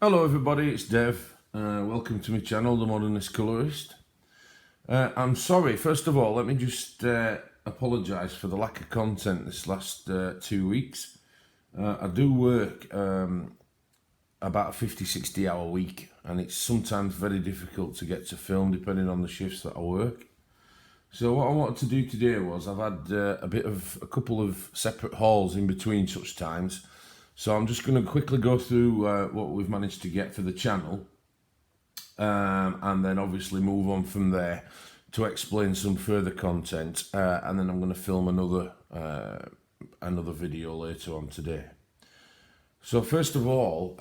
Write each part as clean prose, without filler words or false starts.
Hello everybody, it's Dev. Welcome to my channel, The Modernist Colourist. I'm sorry, first of all, let me just apologise for the lack of content this last 2 weeks. I do work about a 50-60 hour week, and it's sometimes very difficult to get to film depending on the shifts that I work. So what I wanted to do today was, I've had a couple of separate hauls in between such times. So I'm just going to quickly go through what we've managed to get for the channel, and then obviously move on from there to explain some further content, and then I'm going to film another video later on today. So first of all,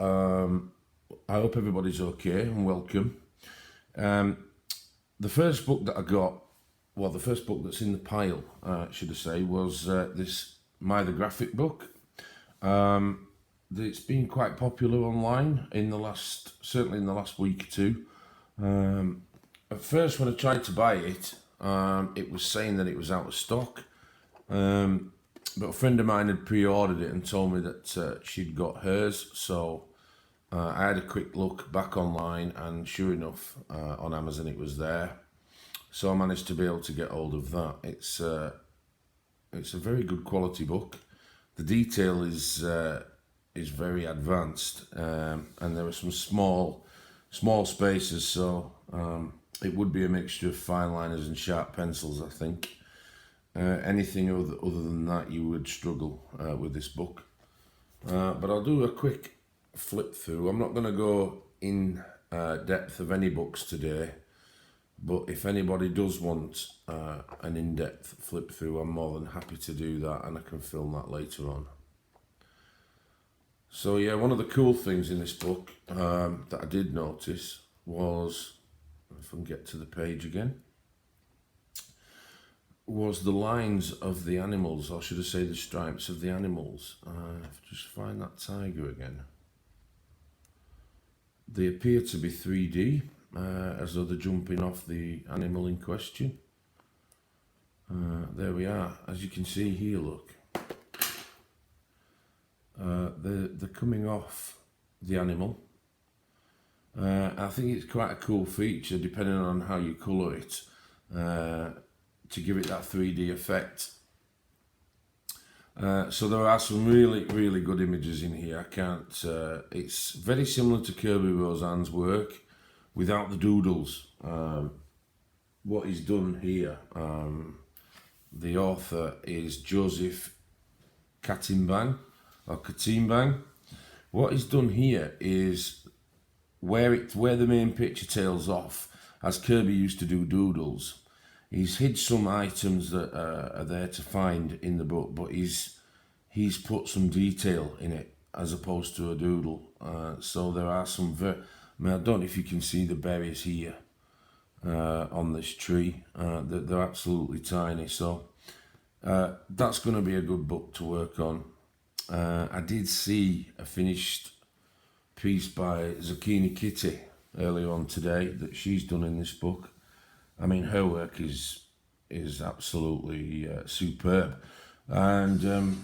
I hope everybody's okay and welcome. The first book that I got, well, the first book that's in the pile, should I say, was this the Graphic book. It's been quite popular online certainly in the last week or two. At first, when I tried to buy it, it was saying that it was out of stock. But a friend of mine had pre-ordered it and told me that she'd got hers. So I had a quick look back online, and sure enough, on Amazon it was there. So I managed to be able to get hold of that. It's a very good quality book. The detail is very advanced, and there are some small spaces, so it would be a mixture of fine liners and sharp pencils, I think. Anything other than that, you would struggle with this book. But I'll do a quick flip through. I'm not going to go in depth of any books today, but if anybody does want an in-depth flip through, I'm more than happy to do that, and I can film that later on. So yeah, one of the cool things in this book that I did notice was, if I can get to the page again, was the lines of the animals, or should I say the stripes of the animals. Just find that tiger again. They appear to be 3D, as though they're jumping off the animal in question. There we are. As you can see here, look. They're coming off the animal. I think it's quite a cool feature, depending on how you colour it, to give it that 3D effect. So there are some really good images in here. It's very similar to Kirby Roseanne's work without the doodles. What he's done here, the author is Joseph Katimbang. What he's done here is where the main picture tails off, as Kirby used to do doodles. He's hid some items that are there to find in the book, but he's put some detail in it as opposed to a doodle. So there are some I don't know if you can see the berries here on this tree. They're absolutely tiny. So that's going to be a good book to work on. I did see a finished piece by Zucchini Kitty earlier on today that she's done in this book. I mean, her work is absolutely superb. And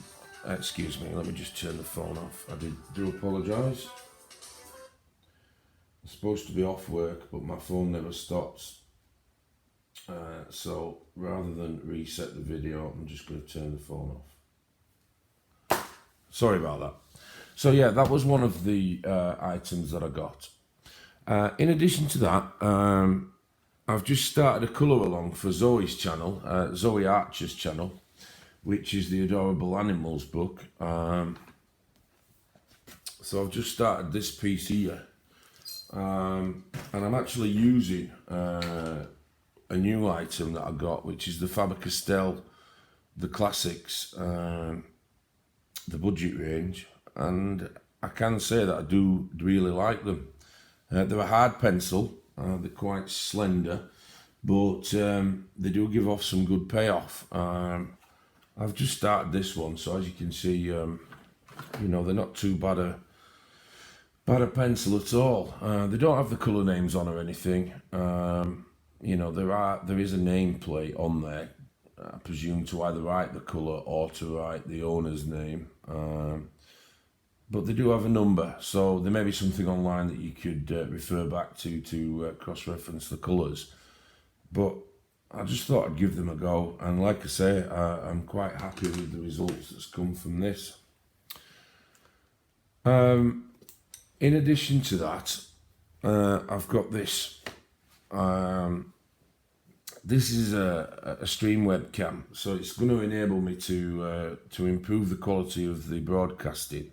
excuse me, let me just turn the phone off. I do apologise. I'm supposed to be off work, but my phone never stops. So rather than reset the video, I'm just going to turn the phone off. Sorry about that. So yeah, that was one of the items that I got. In addition to that, I've just started a colour along for Zoe's channel, Zoe Archer's channel, which is the Adorable Animals book. So I've just started this piece here, and I'm actually using a new item that I got, which is the Faber-Castell, the Classics, the budget range, and I can say that I do really like them. They're a hard pencil, they're quite slender, but they do give off some good payoff. I've just started this one, so as you can see, they're not too bad a pencil at all. They don't have the colour names on or anything. There is a nameplate on there, I presume, to either write the colour or to write the owner's name. but they do have a number, so there may be something online that you could refer back to cross-reference the colours. But I just thought I'd give them a go, and like I say, I'm quite happy with the results that's come from this. In addition to that, I've got this. This is a stream webcam, so it's going to enable me to improve the quality of the broadcasting,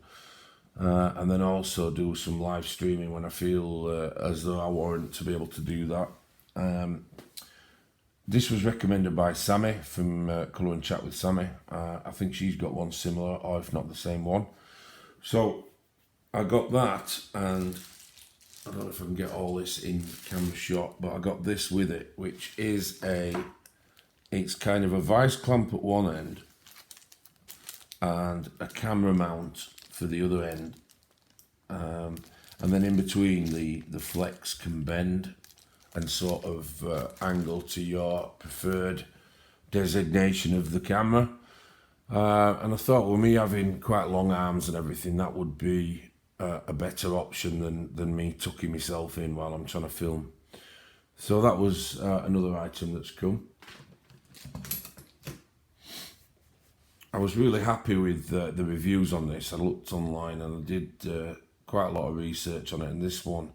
and then also do some live streaming when I feel as though I warrant to be able to do that. This was recommended by Sammy from Colour and Chat with Sammy. I think she's got one similar, or if not the same one. So I got that, and I don't know if I can get all this in camera shot, but I got this with it, which is it's kind of a vice clamp at one end and a camera mount for the other end. And then in between, the flex can bend and sort of angle to your preferred designation of the camera. And I thought, with me having quite long arms and everything, that would be a better option than me tucking myself in while I'm trying to film. So that was another item that's come. I was really happy with the reviews on this. I looked online and I did quite a lot of research on it, and this one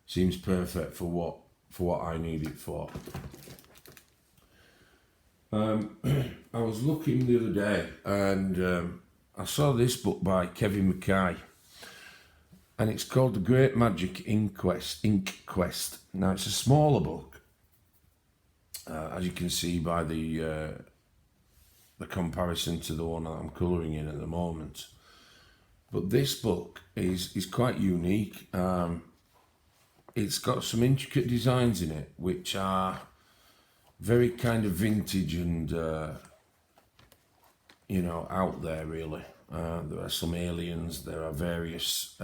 seems perfect for what I need it for. I was looking the other day, and I saw this book by Kevin Mackay, and it's called The Great Magic Ink Quest. Now, it's a smaller book, as you can see by the comparison to the one that I'm colouring in at the moment. But this book is quite unique. It's got some intricate designs in it, which are very kind of vintage and, out there, really. There are some aliens, there are various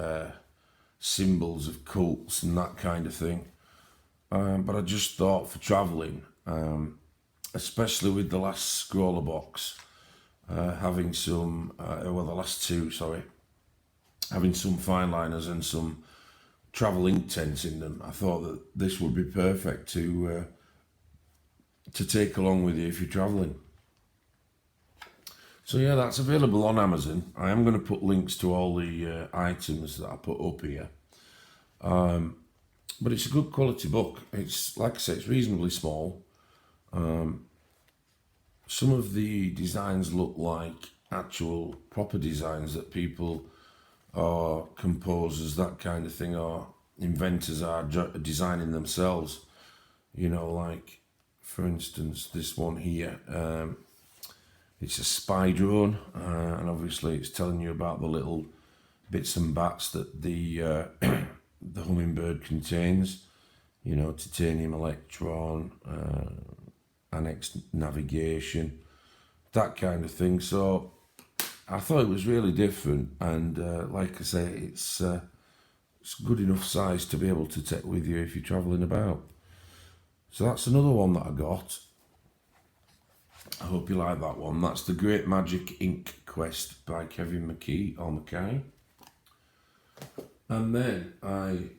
symbols of cults and that kind of thing. But I just thought for travelling, especially with the last scroller box, having some, the last two, sorry, having some fine liners and some travel ink tents in them, I thought that this would be perfect to take along with you if you're travelling. So yeah, that's available on Amazon. I am going to put links to all the items that I put up here. But it's a good quality book. It's, like I say, it's reasonably small. Some of the designs look like actual proper designs that people or composers, that kind of thing, or inventors are designing themselves. Like, for instance, this one here. It's a spy drone, and obviously it's telling you about the little bits and bats that the the hummingbird contains. Titanium electron, annex navigation, that kind of thing. So I thought it was really different, and like I say, it's good enough size to be able to take with you if you're travelling about. So that's another one that I got. I hope you like that one. That's The Great Magic Ink Quest by Kevin Mackay. And then I've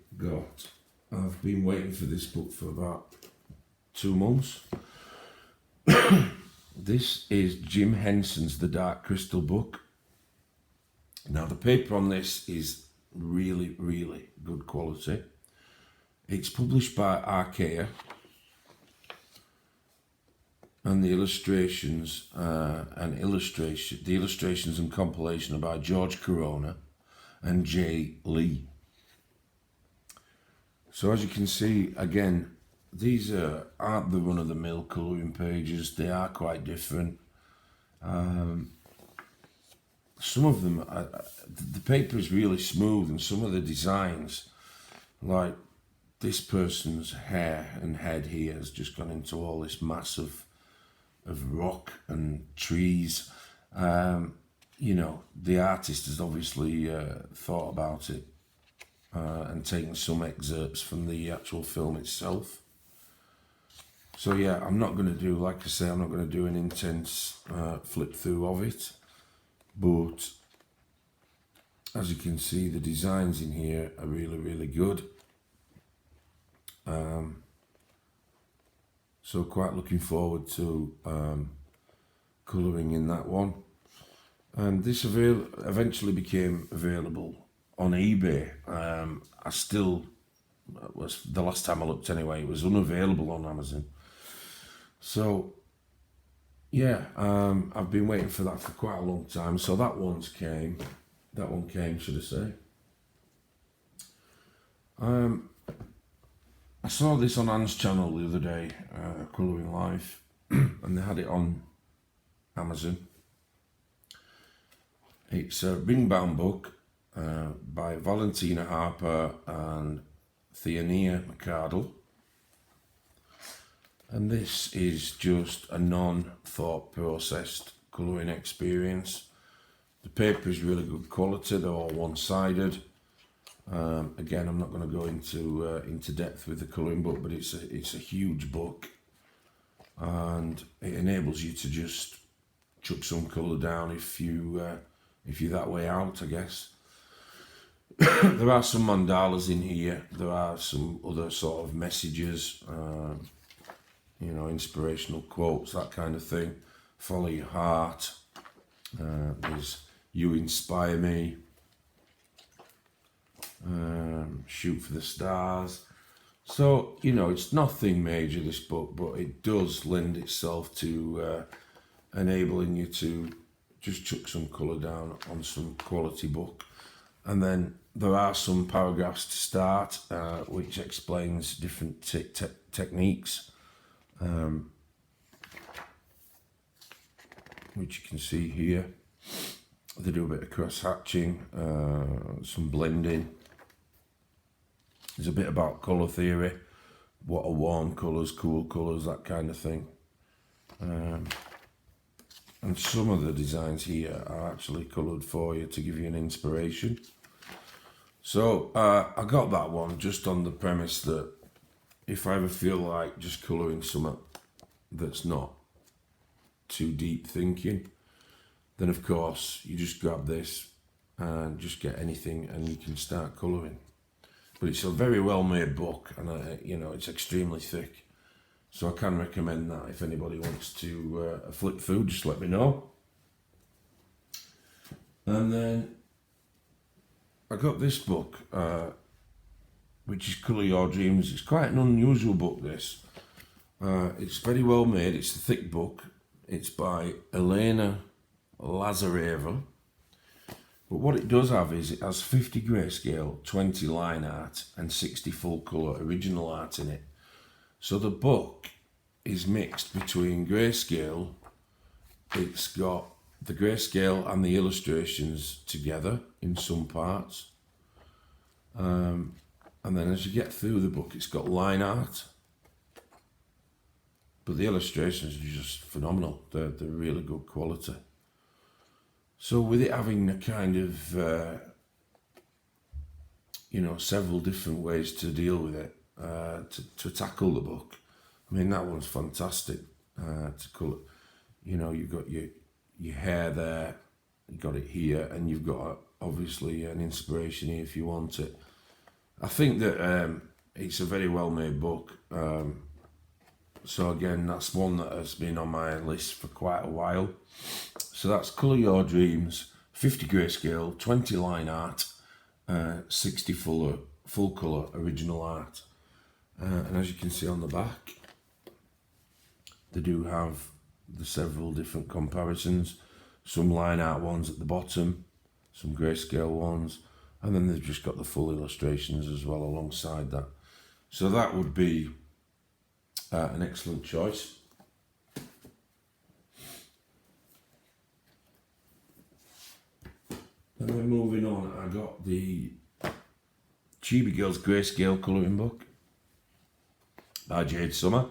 been waiting for this book for about 2 months. This is Jim Henson's The Dark Crystal book. Now, the paper on this is really, really good quality. It's published by Archaea. And the illustrations and compilation are by George Corona and Jay Lee. So as you can see, again, these aren't the run-of-the-mill colouring pages. They are quite different. Some of them, the paper is really smooth, and some of the designs, like this person's hair and head here, has just gone into all this mass of rock and trees. The artist has obviously thought about it and taken some excerpts from the actual film itself. So yeah, I'm not going to do, like I say, I'm not going to do an intense flip through of it, but as you can see, the designs in here are really, really good. So quite looking forward to colouring in that one. And this eventually became available on eBay. I still, was the last time I looked anyway, it was unavailable on Amazon. So yeah, I've been waiting for that for quite a long time. So that one came, should I say. I saw this on Anne's channel the other day, Colouring Life, and they had it on Amazon. It's a ring-bound book by Valentina Harper and Theania McCardle. And this is just a non-thought processed colouring experience. The paper is really good quality, they're all one-sided. Again, I'm not going to go into depth with the colouring book, but it's a huge book, and it enables you to just chuck some colour down if you're that way out, I guess. There are some mandalas in here. There are some other sort of messages, inspirational quotes, that kind of thing. Follow your heart. There's you inspire me. Shoot for the stars. So, it's nothing major, this book, but it does lend itself to enabling you to just chuck some colour down on some quality book. And then there are some paragraphs to start, which explains different techniques, which you can see here. They do a bit of cross-hatching, some blending. There's a bit about colour theory, what are warm colours, cool colours, that kind of thing. And some of the designs here are actually coloured for you to give you an inspiration. So I got that one just on the premise that if I ever feel like just colouring something that's not too deep thinking, then of course you just grab this and just get anything and you can start colouring. But it's a very well made book, and it's extremely thick. So I can recommend that if anybody wants to flip through, just let me know. And then I got this book, which is Colour Your Dreams. It's quite an unusual book, this. It's very well made. It's a thick book. It's by Elena Lazareva. But what it does have is it has 50 grayscale, 20 line art and 60 full colour original art in it. So the book is mixed between grayscale, it's got the grayscale and the illustrations together in some parts. And then as you get through the book, it's got line art. But the illustrations are just phenomenal. They're really good quality. So with it having a kind of, several different ways to deal with it, to tackle the book. I mean, that one's fantastic to colour. You've got your hair there, you've got it here, and you've got obviously an inspiration here if you want it. I think that it's a very well made book. So again, that's one that has been on my list for quite a while. So that's Colour Your Dreams, 50 grayscale, 20 line art, 60 full colour original art. And as you can see on the back, they do have the several different comparisons. Some line art ones at the bottom, some grayscale ones, and then they've just got the full illustrations as well alongside that. So that would be an excellent choice. And then moving on, I got the Chibi Girls Grayscale colouring book by Jade Summer.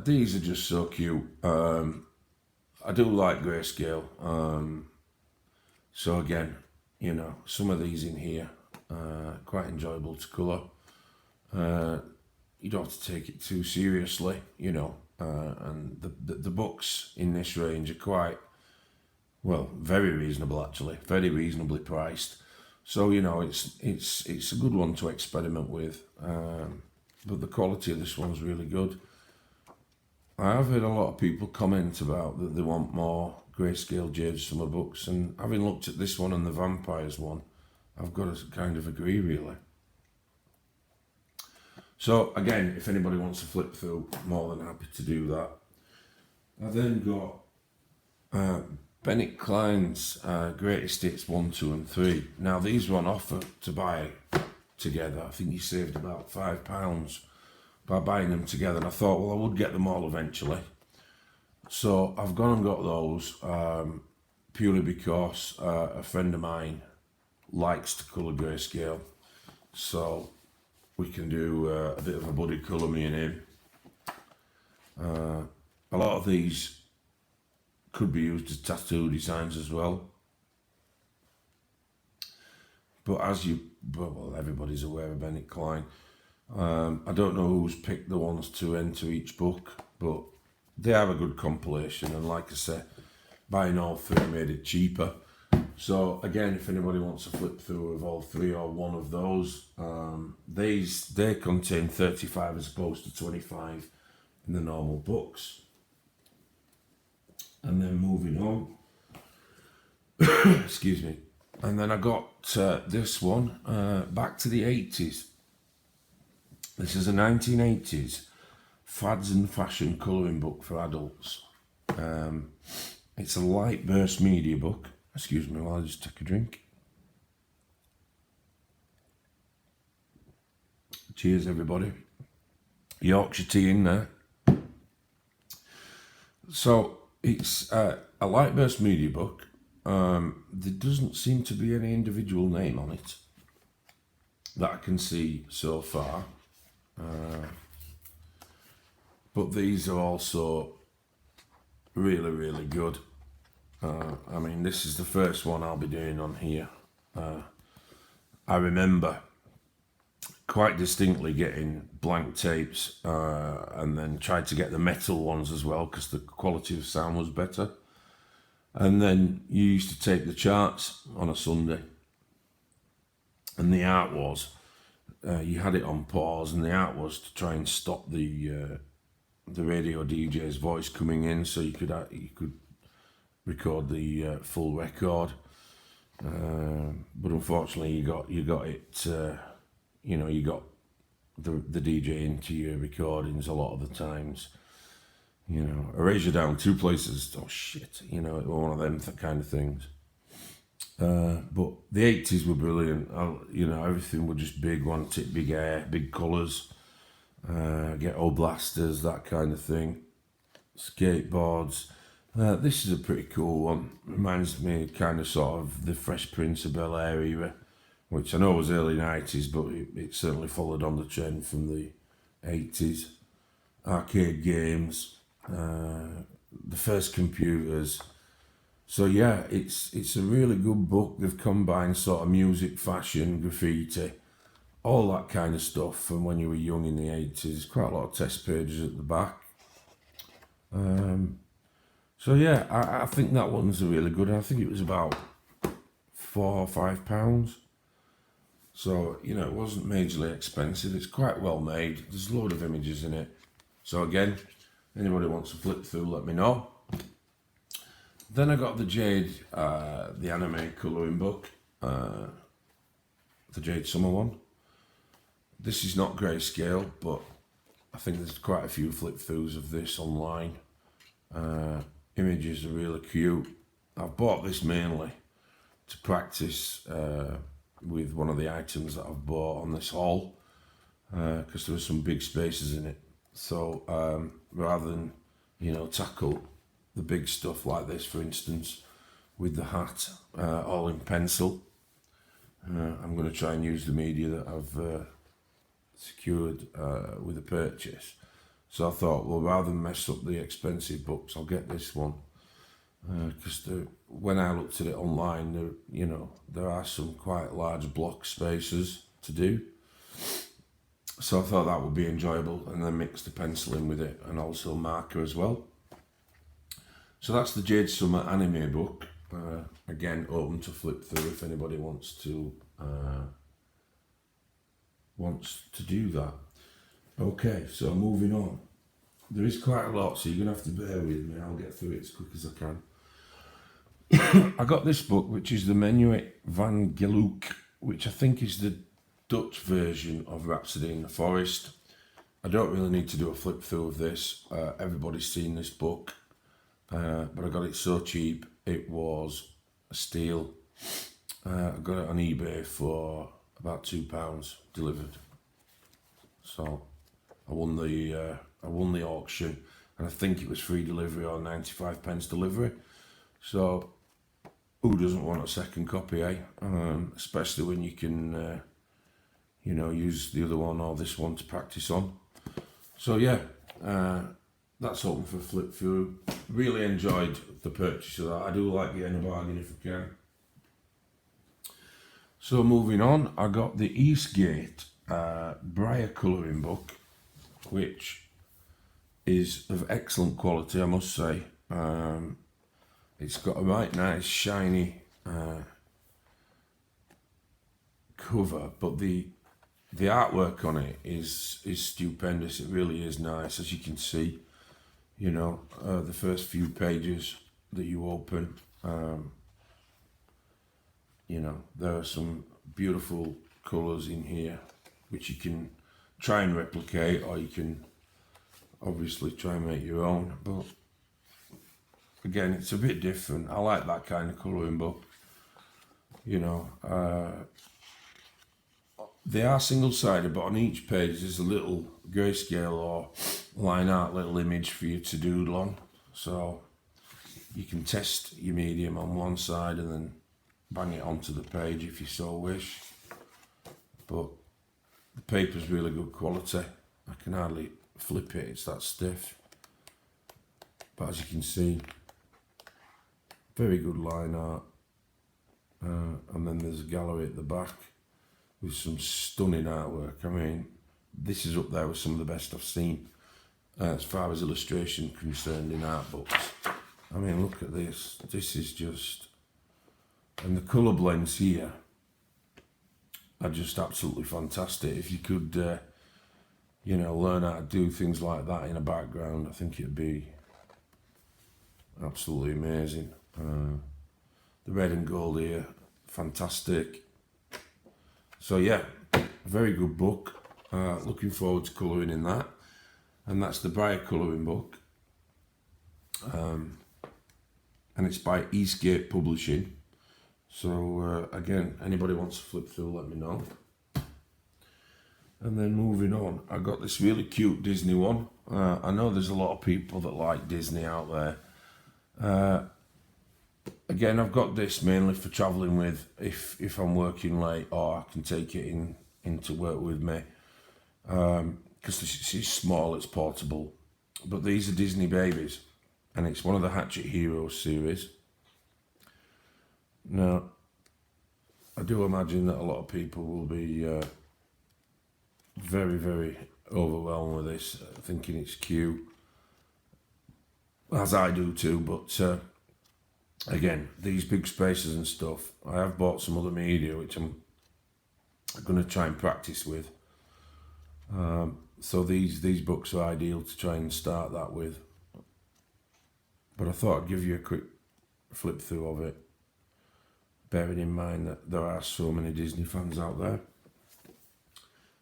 These are just so cute. I do like grayscale. So again, some of these in here quite enjoyable to colour. You don't have to take it too seriously, and the books in this range are Well, very reasonable actually, very reasonably priced. So you know, it's a good one to experiment with. But the quality of this one's really good. I have heard a lot of people comment about that they want more grayscale Jade Summer books, and having looked at this one and the vampires one, I've got to kind of agree really. So again, if anybody wants to flip through, more than happy to do that. I then got Bennett Klein's Greatest Hits 1, 2 and 3. Now these were on offer to buy together. I think he saved about £5 by buying them together, and I thought, well, I would get them all eventually. So I've gone and got those purely because a friend of mine likes to colour grayscale, so we can do a bit of a buddy colour, me and him. A lot of these could be used as tattoo designs as well, but well, everybody's aware of Bennett Klein. I don't know who's picked the ones to enter each book, but they have a good compilation, and like I said, buying all three made it cheaper. So again, if anybody wants to flip through of all three or one of those, they contain 35 as opposed to 25 in the normal books. And then moving on, excuse me, and then I got this one, Back to the 80s. This is a 1980s fads and fashion colouring book for adults. It's a light burst media book. Excuse me while I just take a drink. Cheers, everybody. Yorkshire tea in there. So it's a light burst media book. There doesn't seem to be any individual name on it that I can see so far. But these are also really, really good. I mean, this is the first one I'll be doing on here. I remember quite distinctly getting blank tapes and then tried to get the metal ones as well because the quality of sound was better. And then you used to tape the charts on a Sunday, and the art was you had it on pause, and the art was to try and stop the radio DJ's voice coming in, so you could record the full record. But unfortunately, you got it. You got the DJ into your recordings a lot of the times. Erase you down 2 places. Oh shit! One of them kind of things. But the 80s were brilliant. Everything was just big, wanted it, big air, big colours, ghetto blasters, that kind of thing. Skateboards. This is a pretty cool one. Reminds me kind of sort of the Fresh Prince of Bel-Air era, which I know was early 90s, but it certainly followed on the trend from the 80s. Arcade games, the first computers. So yeah, it's a really good book. They've combined sort of music, fashion, graffiti, all that kind of stuff from when you were young in the 80s. Quite a lot of test pages at the back. So yeah, I think that one's really good. I think it was about £4 or £5. So, it wasn't majorly expensive. It's quite well made. There's a load of images in it. So again, anybody wants to flip through, let me know. Then I got the Jade, the anime colouring book, the Jade Summer one. This is not grayscale, but I think there's quite a few flip throughs of this online. Images are really cute. I've bought this mainly to practice with one of the items that I've bought on this haul, because there were some big spaces in it. So rather than tackle the big stuff like this, for instance, with the hat all in pencil, I'm going to try and use the media that I've secured with the purchase. So I thought, well, rather than mess up the expensive books, I'll get this one, because when I looked at it online, there are some quite large block spaces to do. So I thought that would be enjoyable, and then mix the pencil in with it, and also marker as well. So that's the Jade Summer anime book. Again, open to flip through if anybody wants to do that. Okay, so moving on. There is quite a lot, so you're going to have to bear with me. I'll get through it as quick as I can. I got this book, which is the Menuet van Geluk, which I think is the Dutch version of Rhapsody in the Forest. I don't really need to do a flip through of this. Everybody's seen this book, but I got it so cheap. It was a steal. I got it on eBay for about £2 delivered. So I won the auction, and I think it was free delivery or 95p delivery. So who doesn't want a second copy, eh? Especially when you can, use the other one or this one to practice on. So yeah, that's open for flip through. Really enjoyed the purchase of that. I do like getting a bargain if I can. So moving on, I got the Eastgate Briar colouring book, which is of excellent quality, I must say. It's got a right nice shiny cover, but the artwork on it is stupendous. It really is nice, as you can see. The first few pages that you open, there are some beautiful colours in here, which you can try and replicate, or you can obviously try and make your own. But again, it's a bit different. I like that kind of colouring book. They are single-sided, but on each page there's a little grayscale or line art little image for you to doodle on. So you can test your medium on one side and then bang it onto the page if you so wish. But the paper's really good quality. I can hardly flip it, it's that stiff. But as you can see, very good line art. And then there's a gallery at the back with some stunning artwork. I mean, this is up there with some of the best I've seen as far as illustration concerned in art books. I mean, look at this. This is just... And the colour blends here are just absolutely fantastic. If you could, learn how to do things like that in a background, I think it'd be absolutely amazing. The red and gold here, fantastic. So yeah, very good book. Looking forward to colouring in that. And that's the Briar colouring book. And it's by Eastgate Publishing. So again, anybody wants to flip through, let me know. And then moving on, I got this really cute Disney one. I know there's a lot of people that like Disney out there. Again, I've got this mainly for travelling with if I'm working late, or I can take it in to work with me. Because it's small, it's portable. But these are Disney babies, and it's one of the Hatchet Heroes series. Now, I do imagine that a lot of people will be very, very overwhelmed with this, thinking it's cute, as I do too. But again, these big spaces and stuff, I have bought some other media which I'm going to try and practice with. So these books are ideal to try and start that with. But I thought I'd give you a quick flip through of it, bearing in mind that there are so many Disney fans out there.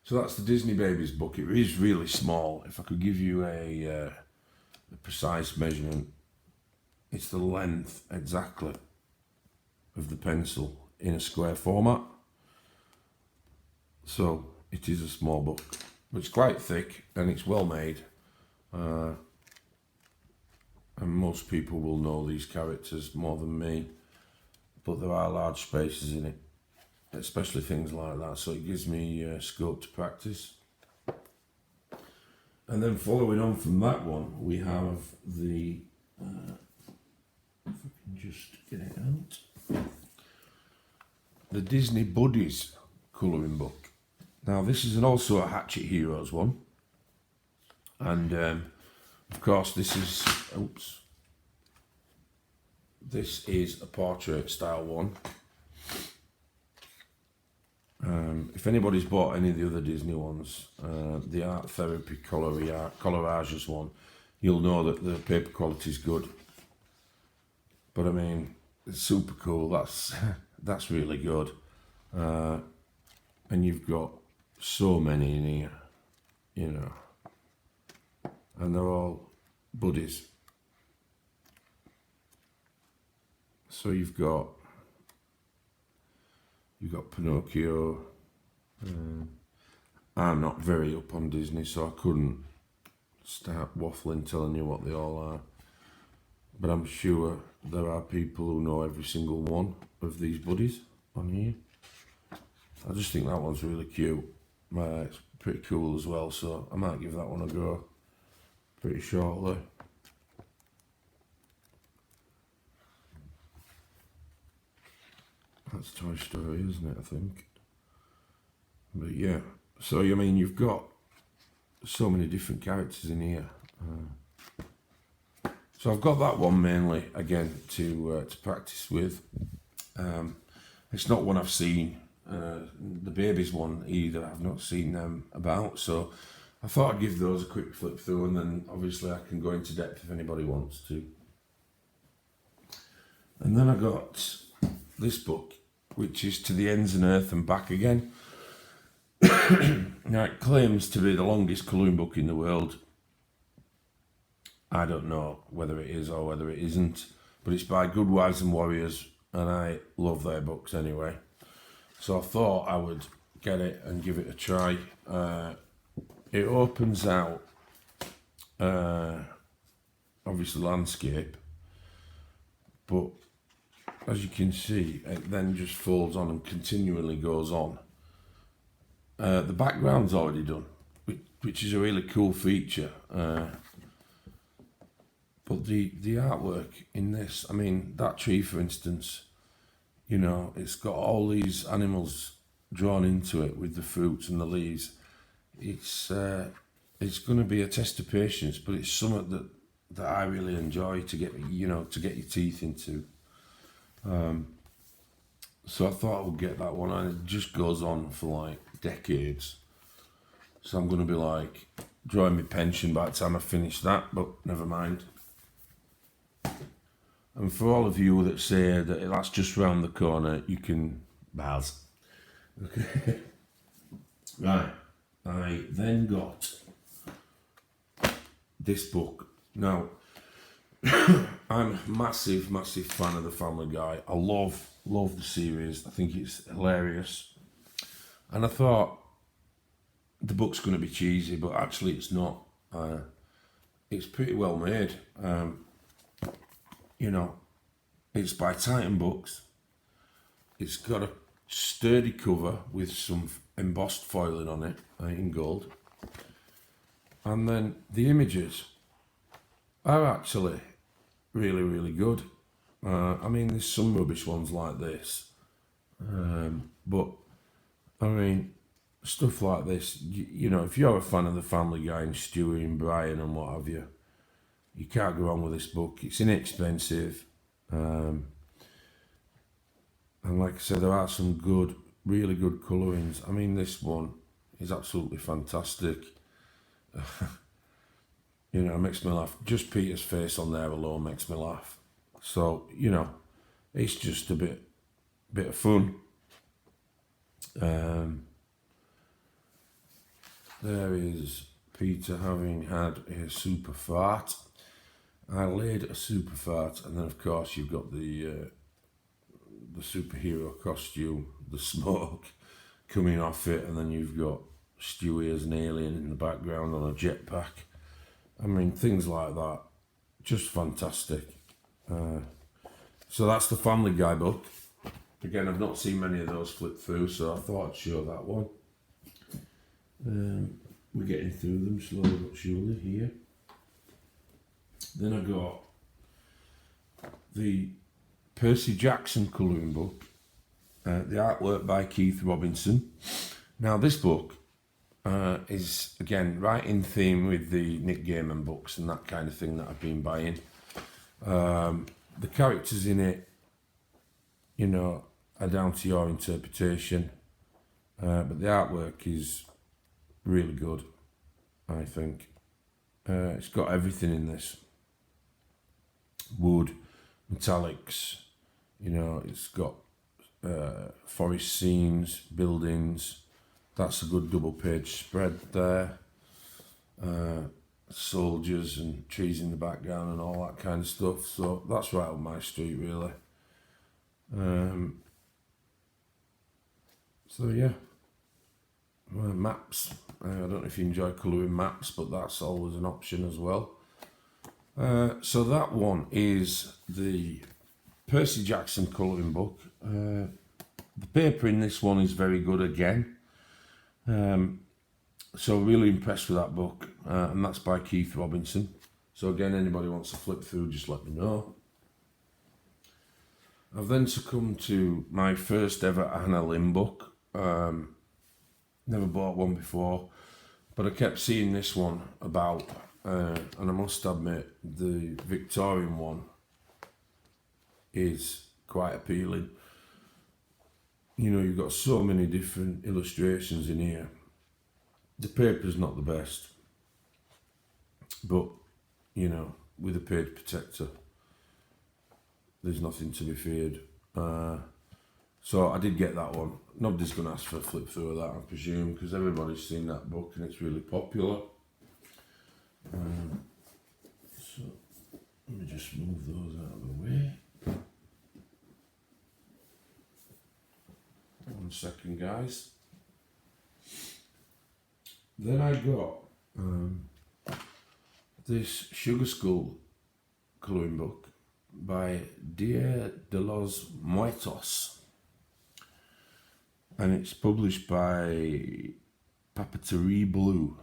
So that's the Disney Babies book. It is really small. If I could give you a precise measurement, it's the length exactly of the pencil in a square format. So it is a small book, but it's quite thick and it's well made. And most people will know these characters more than me, but there are large spaces in it, especially things like that, so it gives me scope to practice. And then following on from that one, we have the if I can just get it out, the Disney Buddies colouring book. Now this is also a Hatchet Heroes one, and of course this is this is a portrait style one. If anybody's bought any of the other Disney ones, the Art Therapy Collages one, you'll know that the paper quality is good. But I mean, it's super cool. That's really good. And you've got so many in here, you know, and they're all buddies. So you've got Pinocchio. I'm not very up on Disney, so I couldn't start waffling telling you what they all are. But I'm sure there are people who know every single one of these buddies on here. I just think that one's really cute. It's pretty cool as well, so I might give that one a go pretty shortly. That's Toy Story, isn't it, I think? But yeah, so I mean, you've got so many different characters in here. So I've got that one mainly, again, to practice with. It's not one I've seen. The babies one either, I've not seen them about. So I thought I'd give those a quick flip through, and then obviously I can go into depth if anybody wants to. And then I got this book, which is To the Ends and Earth and Back Again. Now, it claims to be the longest colouring book in the world. I don't know whether it is or whether it isn't, but it's by Good Wives and Warriors, and I love their books anyway. So I thought I would get it and give it a try. It opens out, obviously landscape, but as you can see, it then just folds on and continually goes on. The background's already done, which is a really cool feature. But the artwork in this, I mean, that tree, for instance, you know, it's got all these animals drawn into it with the fruits and the leaves. It's going to be a test of patience, but it's something that I really enjoy to get your teeth into. So I thought I would get that one, and it just goes on for like decades. So I'm going to be like drawing my pension by the time I finish that, but never mind. And for all of you that say that that's just round the corner, you can buzz. Okay. Right. I then got this book. Now, I'm a massive fan of the Family Guy. I love the series. I think it's hilarious. And I thought the book's going to be cheesy, but actually it's not. It's pretty well made. You know, it's by Titan Books. It's got a sturdy cover with some embossed foiling on it in gold. And then the images are actually really, really good. I mean, there's some rubbish ones like this. But, I mean, stuff like this, you know, if you're a fan of the Family Guy and Stewie and Brian and what have you, you can't go wrong with this book. It's inexpensive. And like I said, there are some good, really good colourings. I mean, this one is absolutely fantastic. You know, it makes me laugh. Just Peter's face on there alone makes me laugh. So, you know, it's just a bit of fun. There is Peter having had a super fart. I laid a super fart, and then of course you've got the superhero costume, the smoke coming off it, and then you've got Stewie as an alien in the background on a jetpack. I mean, things like that, just fantastic. So that's the Family Guy book. Again, I've not seen many of those flip through, so I thought I'd show that one. We're getting through them slowly but surely here. Then I got the Percy Jackson colouring book, the artwork by Keith Robinson. Now this book is, again, right in theme with the Nick Gaiman books and that kind of thing that I've been buying. The characters in it, you know, are down to your interpretation, but the artwork is really good, I think. It's got everything in this. Wood, metallics, you know, it's got forest scenes, buildings. That's a good double page spread there. Soldiers and trees in the background and all that kind of stuff. So that's right up my street, really. So yeah, maps. I don't know if you enjoy colouring maps, but that's always an option as well. So that one is the Percy Jackson colouring book. The paper in this one is very good again. So really impressed with that book, and that's by Keith Robinson. So again, anybody wants to flip through, just let me know. I've then succumbed to my first ever Anna Lim book. Never bought one before, but I kept seeing this one about, and I must admit the Victorian one is quite appealing. You know, you've got so many different illustrations in here. The paper's not the best, but, you know, with a page protector, there's nothing to be feared. So I did get that one. Nobody's going to ask for a flip through of that, I presume, because everybody's seen that book and it's really popular. So let me just move those out of the way. 1 second, guys. Then I got this Sugar Skull colouring book by Dia de los Muertos, and it's published by Papeterie Blue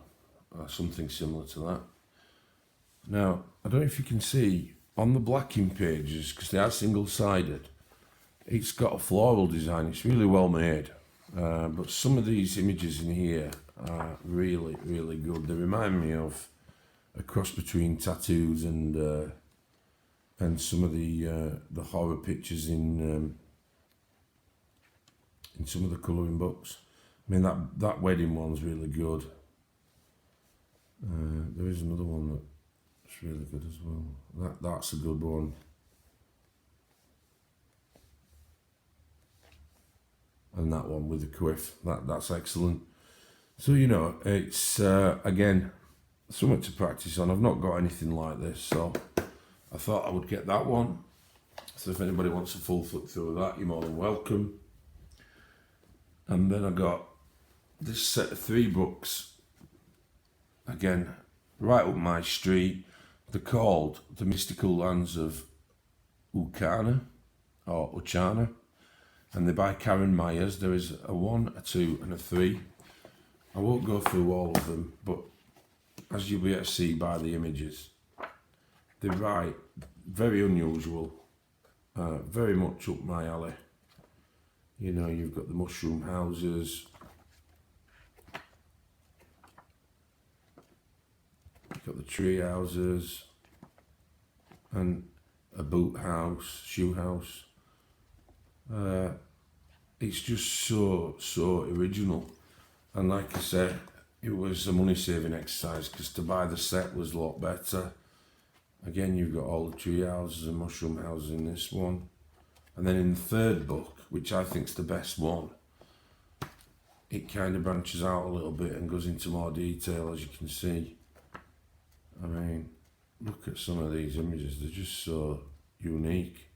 or something similar to that. Now, I don't know if you can see on the blacking pages, because they are single-sided, it's got a floral design. It's really well made, but some of these images in here are really, really good. They remind me of a cross between tattoos and some of the horror pictures in some of the colouring books. I mean, that wedding one's really good. There is another one that's really good as well. That's a good one. And that one with the quiff, that's excellent. So, you know, it's, again, something to practice on. I've not got anything like this, so I thought I would get that one. So if anybody wants a full flip through of that, you're more than welcome. And then I got this set of 3 books, again, right up my street. They're called The Mystical Lands of Uchana, or Uchana, and they're by Karen Myers. There is a 1, a 2 and a 3. I won't go through all of them, but as you'll be able to see by the images, they're right, very unusual, very much up my alley. You know, you've got the mushroom houses, you've got the tree houses, and a boot house, shoe house. It's just so original. And like I said, it was a money saving exercise, because to buy the set was a lot better. Again, you've got all the tree houses and mushroom houses in this one. And then in the 3rd book, which I think's the best one, it kind of branches out a little bit and goes into more detail, as you can see. I mean, look at some of these images, they're just so unique.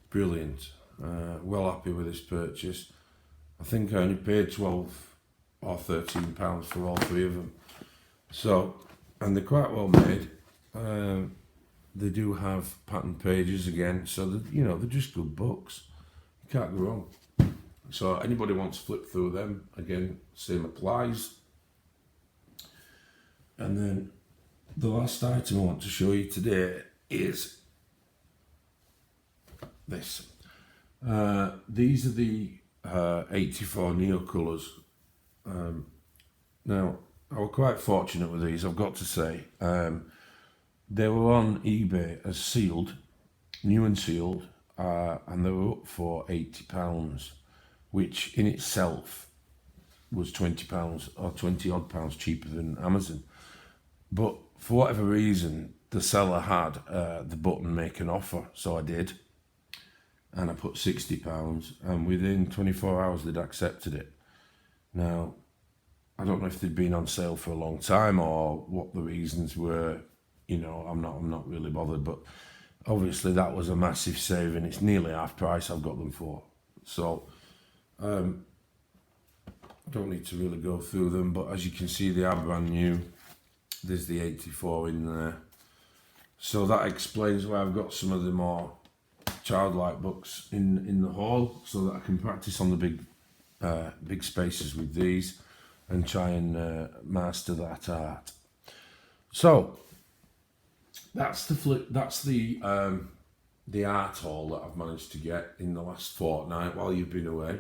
Brilliant. Well happy with this purchase. I think I only paid £12 or £13 for all 3 of them. So, and they're quite well made. They do have pattern pages again, so that, you know, they're just good books. You can't go wrong. So anybody wants to flip through them, again, same applies. And then the last item I want to show you today is this. These are the 84 Neo colours. Now, I was quite fortunate with these, I've got to say. They were on eBay as sealed, new and sealed, and they were up for £80, which in itself was £20 or 20 odd pounds cheaper than Amazon. But for whatever reason, the seller had the button make an offer, so I did, and I put £60, and within 24 hours they'd accepted it. Now, I don't know if they'd been on sale for a long time or what the reasons were. You know, I'm not really bothered, but obviously that was a massive saving. It's nearly half price I've got them for. So I don't need to really go through them, but as you can see, they are brand new. There's the 84 in there. So that explains why I've got some of the more childlike books in the haul, so that I can practice on the big spaces with these and try and master that art. So that's the art haul that I've managed to get in the last fortnight while you've been away.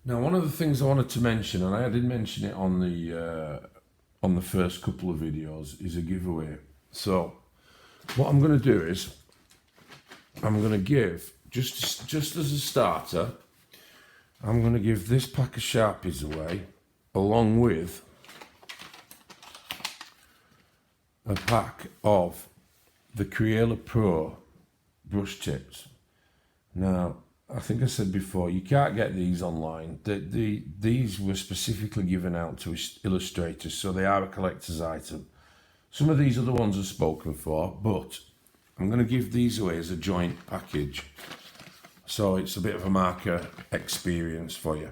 Now, one of the things I wanted to mention, and I did mention it on the first couple of videos, is a giveaway. So what I'm going to do is I'm going to give, just as a starter, I'm going to give this pack of Sharpies away, along with a pack of the Crayola Pro brush tips. Now, I think I said before, you can't get these online. These were specifically given out to illustrators, so they are a collector's item. Some of these other ones are spoken for, but I'm going to give these away as a joint package. So it's a bit of a marker experience for you.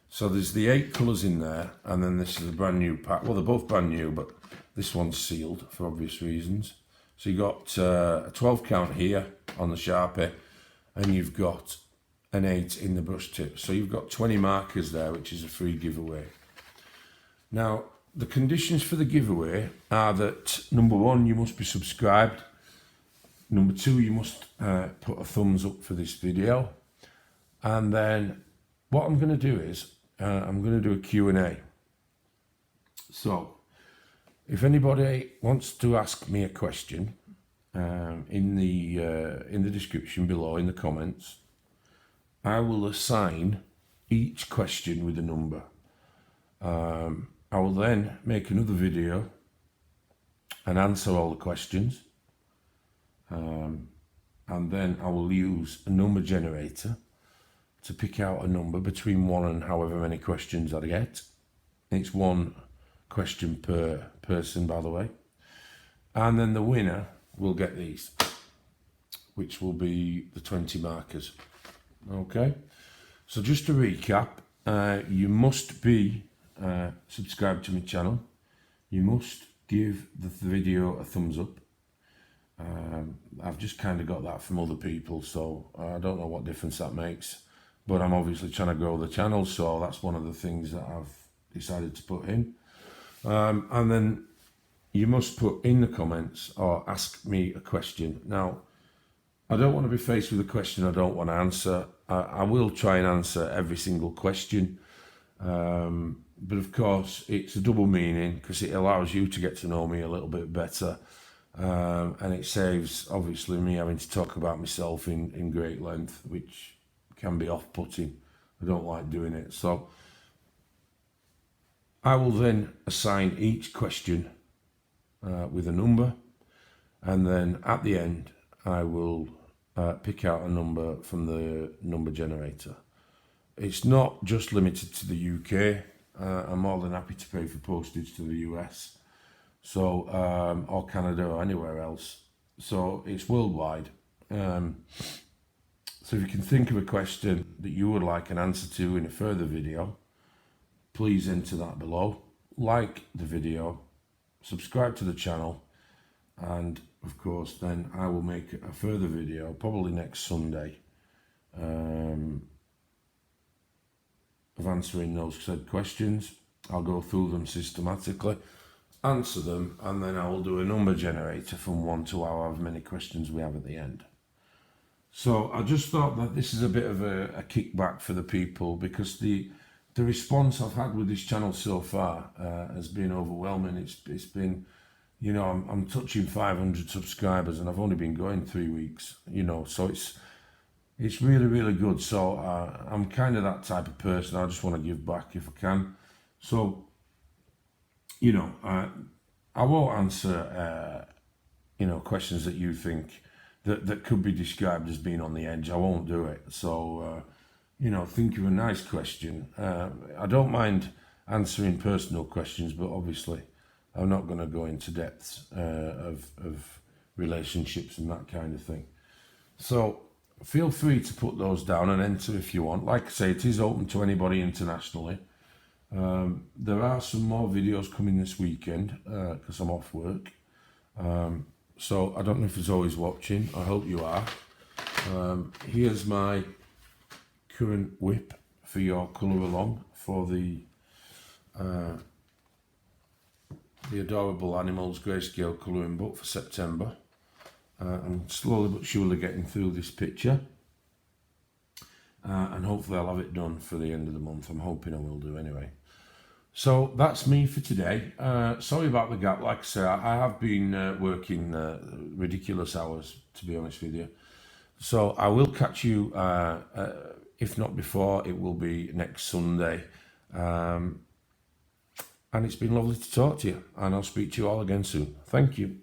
So there's the 8 colours in there, and then this is a brand new pack. Well, they're both brand new, but this one's sealed for obvious reasons. So you got a 12 count here on the Sharpie, and you've got an 8 in the brush tip. So you've got 20 markers there, which is a free giveaway. Now, the conditions for the giveaway are that, number 1, you must be subscribed. Number 2, you must put a thumbs up for this video. And then what I'm going to do is I'm going to do a Q&A. So if anybody wants to ask me a question, in the description below, in the comments, I will assign each question with a number. I will then make another video and answer all the questions, and then I will use a number generator to pick out a number between 1 and however many questions I get. It's 1 question per person, by the way, and then the winner will get these, which will be the 20 markers. Okay, so just to recap, you must be subscribed to my channel. You must give the video a thumbs up. I've just kind of got that from other people, so I don't know what difference that makes, but I'm obviously trying to grow the channel, so that's one of the things that I've decided to put in. And then you must put in the comments or ask me a question. Now, I don't want to be faced with a question I don't want to answer. I will try and answer every single question, but of course it's a double meaning because it allows you to get to know me a little bit better, and it saves obviously me having to talk about myself in great length, which can be off-putting. I don't like doing it. So I will then assign each question with a number, and then at the end I will pick out a number from the number generator. It's not just limited to the UK. I'm more than happy to pay for postage to the US, so or Canada or anywhere else. So it's worldwide. So if you can think of a question that you would like an answer to in a further video, please enter that below. Like the video, subscribe to the channel, and of course then I will make a further video probably next Sunday of answering those said questions. I'll go through them systematically, answer them, and then I will do a number generator from 1 to however many questions we have at the end. So I just thought that this is a bit of a kickback for the people, because the response I've had with this channel so far has been overwhelming. It's been you know, I'm touching 500 subscribers, and I've only been going 3 weeks. You know, so it's really, really good. So I'm kind of that type of person. I just want to give back if I can. So, you know, I won't answer, you know, questions that you think that could be described as being on the edge. I won't do it. So, you know, think of a nice question. I don't mind answering personal questions, but obviously I'm not going to go into depths of relationships and that kind of thing. So feel free to put those down and enter if you want. Like I say, it is open to anybody internationally. There are some more videos coming this weekend because I'm off work. So I don't know if there's always watching. I hope you are. Here's my current whip for your colour along for the Adorable Animals Grayscale colouring book for September. I'm slowly but surely getting through this picture. And hopefully I'll have it done for the end of the month. I'm hoping I will do anyway. So that's me for today. Sorry about the gap. Like I say, I have been working ridiculous hours, to be honest with you. So I will catch you, if not before, it will be next Sunday. And it's been lovely to talk to you. And I'll speak to you all again soon. Thank you.